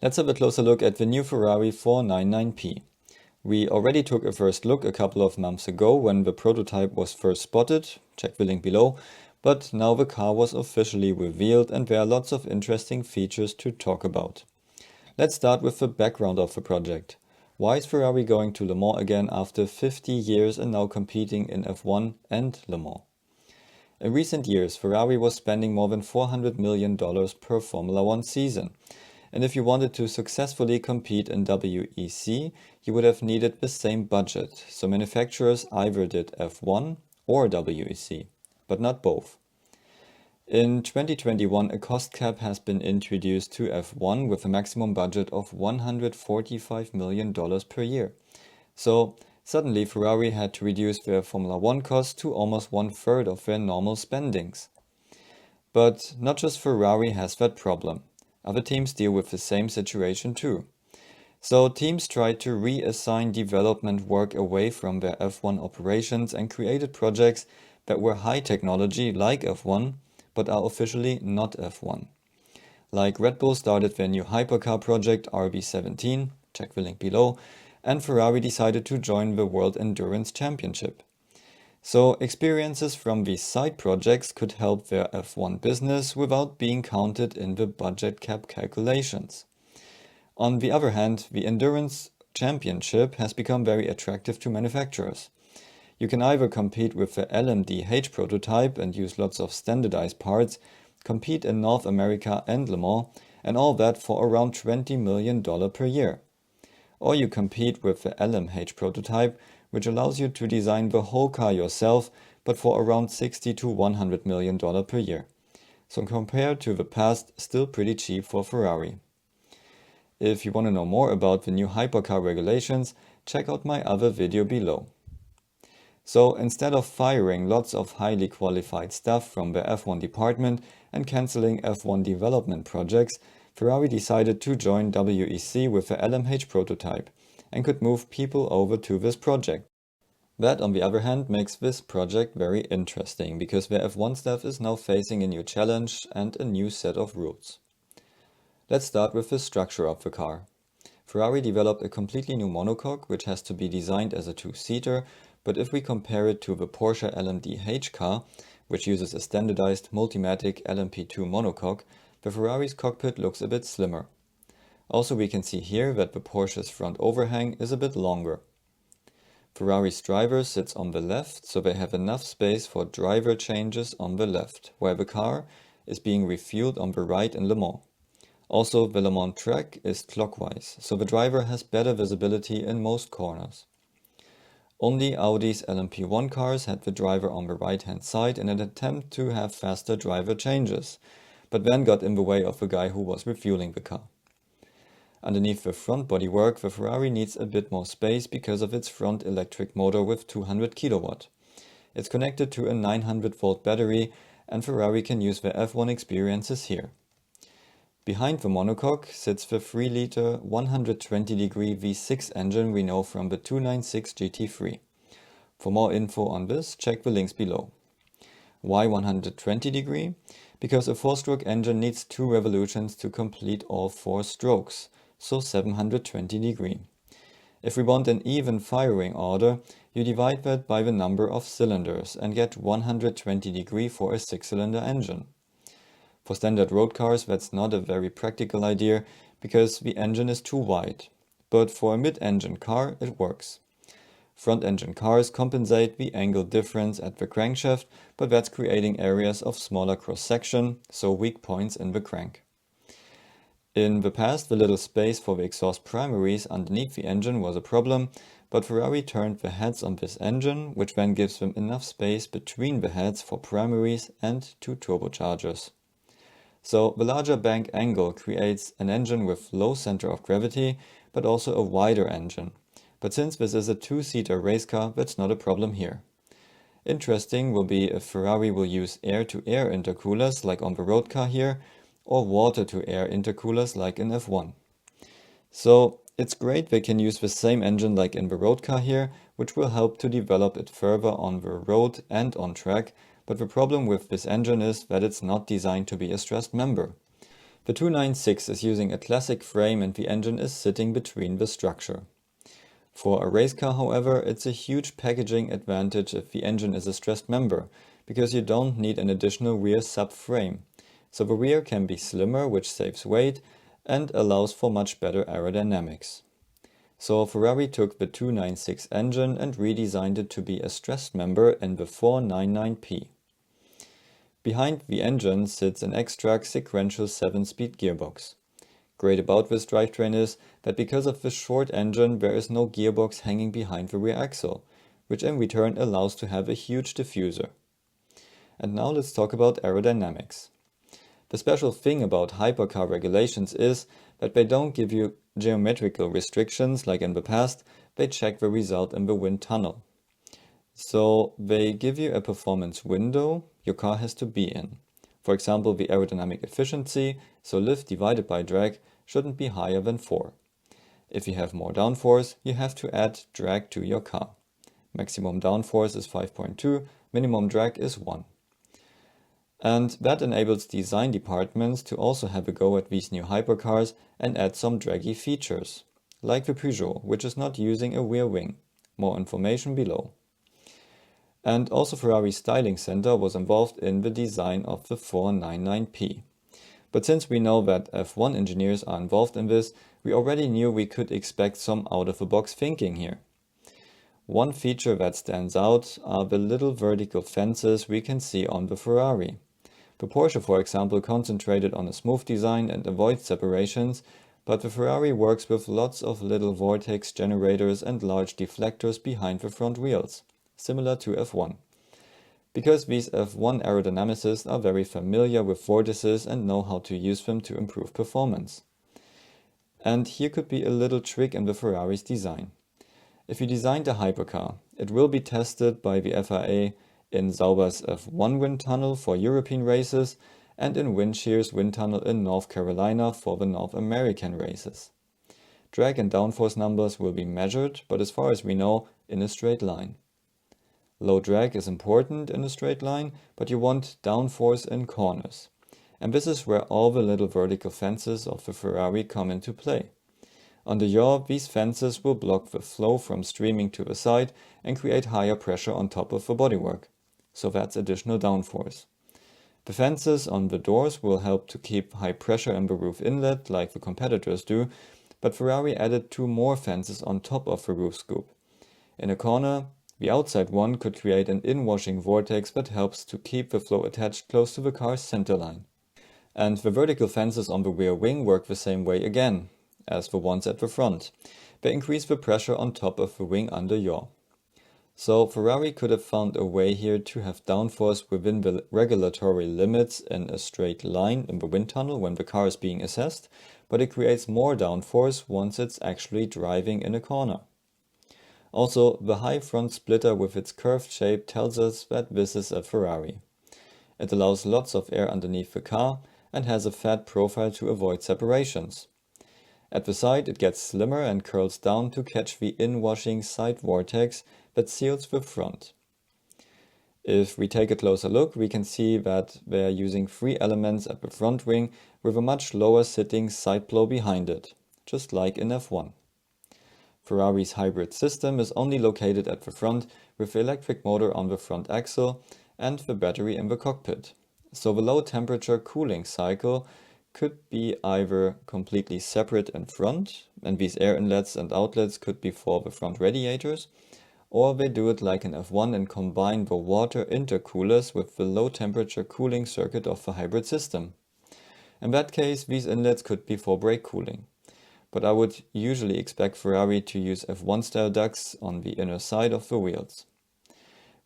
Let's have a closer look at the new Ferrari 499P. We already took a first look a couple of months ago when the prototype was first spotted, check the link below, but now the car was officially revealed and there are lots of interesting features to talk about. Let's start with the background of the project. Why is Ferrari going to Le Mans again after 50 years and now competing in F1 and Le Mans? In recent years, Ferrari was spending more than $400 million per Formula One season. And if you wanted to successfully compete in WEC, you would have needed the same budget. So manufacturers either did F1 or WEC, but not both. In 2021, a cost cap has been introduced to F1 with a maximum budget of $145 million per year. So suddenly Ferrari had to reduce their Formula One costs to almost 1/3 of their normal spendings. But not just Ferrari has that problem. Other teams deal with the same situation too. So teams tried to reassign development work away from their F1 operations and created projects that were high technology like F1, but are officially not F1. Like Red Bull started their new hypercar project RB17, check the link below, and Ferrari decided to join the World Endurance Championship. So experiences from these side projects could help their F1 business without being counted in the budget cap calculations. On the other hand, the Endurance Championship has become very attractive to manufacturers. You can either compete with the LMDh prototype and use lots of standardized parts, compete in North America and Le Mans, and all that for around $20 million per year. Or you compete with the LMH prototype, which allows you to design the whole car yourself, but for around $60 to $100 million per year. So compared to the past, still pretty cheap for Ferrari. If you want to know more about the new hypercar regulations, check out my other video below. So instead of firing lots of highly qualified staff from the F1 department and cancelling F1 development projects, Ferrari decided to join WEC with the LMH prototype and could move people over to this project. That, on the other hand, makes this project very interesting because the F1 staff is now facing a new challenge and a new set of rules. Let's start with the structure of the car. Ferrari developed a completely new monocoque which has to be designed as a two-seater, but if we compare it to the Porsche LMDh car, which uses a standardized Multimatic LMP2 monocoque, the Ferrari's cockpit looks a bit slimmer. Also, we can see here that the Porsche's front overhang is a bit longer. Ferrari's driver sits on the left, so they have enough space for driver changes on the left, while the car is being refueled on the right in Le Mans. Also, the Le Mans track is clockwise, so the driver has better visibility in most corners. Only Audi's LMP1 cars had the driver on the right-hand side in an attempt to have faster driver changes, but then got in the way of the guy who was refueling the car. Underneath the front bodywork, the Ferrari needs a bit more space because of its front electric motor with 200 kW. It's connected to a 900 volt battery and Ferrari can use their F1 experiences here. Behind the monocoque sits the 3-liter 120-degree V6 engine we know from the 296 GT3. For more info on this, check the links below. Why 120 degree? Because a 4-stroke engine needs 2 revolutions to complete all 4 strokes, so 720 degree. If we want an even firing order, you divide that by the number of cylinders and get 120 degree for a 6-cylinder engine. For standard road cars, that's not a very practical idea because the engine is too wide, but for a mid-engine car it works. Front-engine cars compensate the angle difference at the crankshaft, but that's creating areas of smaller cross-section, so weak points in the crank. In the past, the little space for the exhaust primaries underneath the engine was a problem, but Ferrari turned the heads on this engine, which then gives them enough space between the heads for primaries and 2 turbochargers. So the larger bank angle creates an engine with low center of gravity, but also a wider engine. But since this is a 2-seater race car, that's not a problem here. Interesting will be if Ferrari will use air-to-air intercoolers like on the road car here, or water-to-air intercoolers like in F1. So it's great they can use the same engine like in the road car here, which will help to develop it further on the road and on track, but the problem with this engine is that it's not designed to be a stressed member. The 296 is using a classic frame and the engine is sitting between the structure. For a race car, however, it's a huge packaging advantage if the engine is a stressed member, because you don't need an additional rear subframe. So the rear can be slimmer, which saves weight and allows for much better aerodynamics. So Ferrari took the 296 engine and redesigned it to be a stressed member in the 499P. Behind the engine sits an X-Track sequential 7-speed gearbox. Great about this drivetrain is that because of the short engine there is no gearbox hanging behind the rear axle, which in return allows to have a huge diffuser. And now let's talk about aerodynamics. The special thing about hypercar regulations is that they don't give you geometrical restrictions like in the past, they check the result in the wind tunnel. So they give you a performance window your car has to be in. For example, the aerodynamic efficiency, so lift divided by drag, shouldn't be higher than 4. If you have more downforce, you have to add drag to your car. Maximum downforce is 5.2, minimum drag is 1. And that enables design departments to also have a go at these new hypercars and add some draggy features, like the Peugeot, which is not using a rear wing. More information below. And also Ferrari's styling center was involved in the design of the 499P. But since we know that F1 engineers are involved in this, we already knew we could expect some out-of-the-box thinking here. One feature that stands out are the little vertical fences we can see on the Ferrari. The Porsche, for example, concentrated on a smooth design and avoids separations, but the Ferrari works with lots of little vortex generators and large deflectors behind the front wheels, similar to F1. Because these F1 aerodynamicists are very familiar with vortices and know how to use them to improve performance. And here could be a little trick in the Ferrari's design. If you designed a hypercar, it will be tested by the FIA in Sauber's F1 wind tunnel for European races and in Windshear's wind tunnel in North Carolina for the North American races. Drag and downforce numbers will be measured, but as far as we know, in a straight line. Low drag is important in a straight line, but you want downforce in corners. And this is where all the little vertical fences of the Ferrari come into play. On the yaw, these fences will block the flow from streaming to the side and create higher pressure on top of the bodywork. So that's additional downforce. The fences on the doors will help to keep high pressure in the roof inlet like the competitors do, but Ferrari added 2 more fences on top of the roof scoop. In a corner, the outside one could create an inwashing vortex that helps to keep the flow attached close to the car's center line. And the vertical fences on the rear wing work the same way again as the ones at the front. They increase the pressure on top of the wing under yaw. So Ferrari could have found a way here to have downforce within the regulatory limits in a straight line in the wind tunnel when the car is being assessed, but it creates more downforce once it's actually driving in a corner. Also, the high front splitter with its curved shape tells us that this is a Ferrari. It allows lots of air underneath the car and has a fat profile to avoid separations. At the side it gets slimmer and curls down to catch the inwashing side vortex that seals the front. If we take a closer look, we can see that they are using 3 elements at the front wing with a much lower sitting side blow behind it, just like in F1. Ferrari's hybrid system is only located at the front with the electric motor on the front axle and the battery in the cockpit. So the low temperature cooling cycle could be either completely separate in front, and these air inlets and outlets could be for the front radiators, or they do it like in F1 and combine the water intercoolers with the low temperature cooling circuit of the hybrid system. In that case, these inlets could be for brake cooling. But I would usually expect Ferrari to use F1 style ducts on the inner side of the wheels.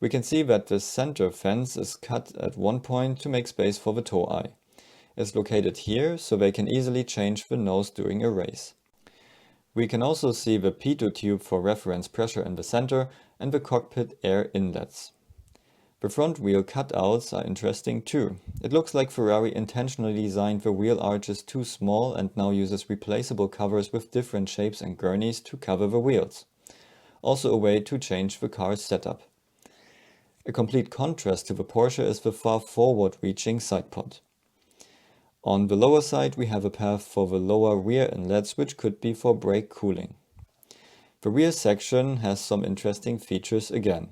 We can see that the center fence is cut at one point to make space for the tow eye. It's located here so they can easily change the nose during a race. We can also see the pitot tube for reference pressure in the center and the cockpit air inlets. The front wheel cutouts are interesting too. It looks like Ferrari intentionally designed the wheel arches too small and now uses replaceable covers with different shapes and gurneys to cover the wheels. Also a way to change the car's setup. A complete contrast to the Porsche is the far forward-reaching side pod. On the lower side we have a path for the lower rear inlets, which could be for brake cooling. The rear section has some interesting features again.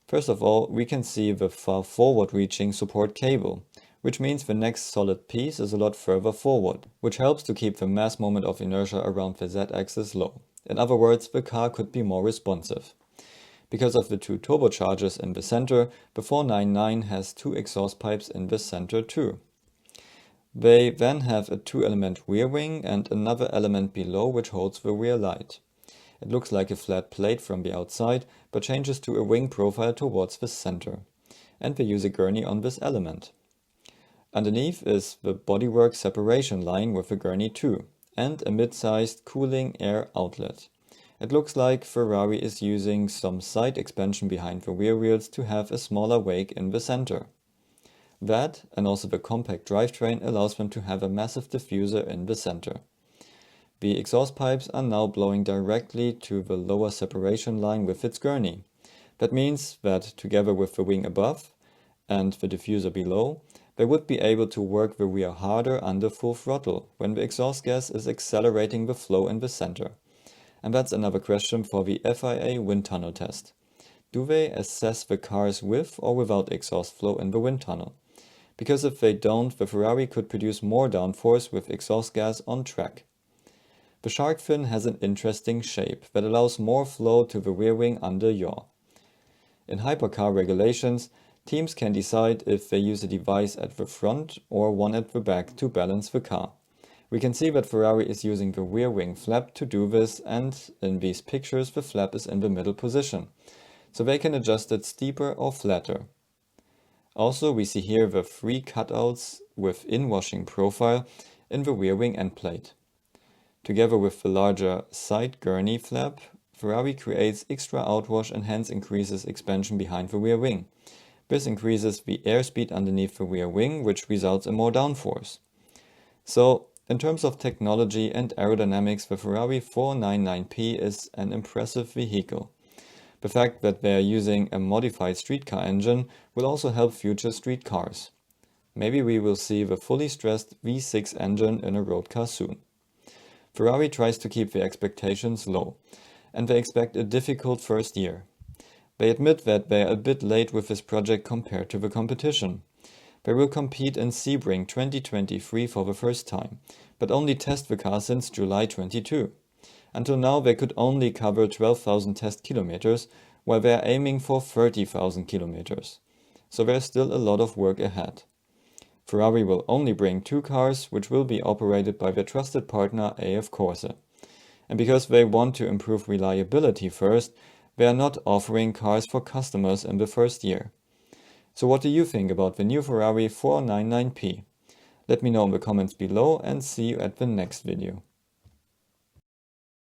First of all, we can see the far forward reaching support cable, which means the next solid piece is a lot further forward, which helps to keep the mass moment of inertia around the Z-axis low. In other words, the car could be more responsive. Because of the two turbochargers in the center, the 499 has two exhaust pipes in the center too. They then have a 2-element rear wing and another element below which holds the rear light. It looks like a flat plate from the outside, but changes to a wing profile towards the center. And they use a gurney on this element. Underneath is the bodywork separation line with a gurney too, and a mid-sized cooling air outlet. It looks like Ferrari is using some side expansion behind the rear wheels to have a smaller wake in the center. That, and also the compact drivetrain, allows them to have a massive diffuser in the center. The exhaust pipes are now blowing directly to the lower separation line with its gurney. That means that together with the wing above and the diffuser below, they would be able to work the rear harder under full throttle when the exhaust gas is accelerating the flow in the center. And that's another question for the FIA wind tunnel test. Do they assess the cars with or without exhaust flow in the wind tunnel? Because if they don't, the Ferrari could produce more downforce with exhaust gas on track. The shark fin has an interesting shape that allows more flow to the rear wing under yaw. In hypercar regulations, teams can decide if they use a device at the front or one at the back to balance the car. We can see that Ferrari is using the rear wing flap to do this, and in these pictures the flap is in the middle position, so they can adjust it steeper or flatter. Also, we see here the 3 cutouts with inwashing profile in the rear wing end plate. Together with the larger side gurney flap, Ferrari creates extra outwash and hence increases expansion behind the rear wing. This increases the airspeed underneath the rear wing, which results in more downforce. So, in terms of technology and aerodynamics, the Ferrari 499P is an impressive vehicle. The fact that they are using a modified streetcar engine will also help future street cars. Maybe we will see the fully stressed V6 engine in a road car soon. Ferrari tries to keep the expectations low, and they expect a difficult first year. They admit that they are a bit late with this project compared to the competition. They will compete in Sebring 2023 for the first time, but only test the car since July 22. Until now they could only cover 12,000 test kilometers, while they are aiming for 30,000 kilometers. So there's still a lot of work ahead. Ferrari will only bring 2 cars, which will be operated by their trusted partner AF Corse. And because they want to improve reliability first, they are not offering cars for customers in the first year. So what do you think about the new Ferrari 499P? Let me know in the comments below and see you at the next video.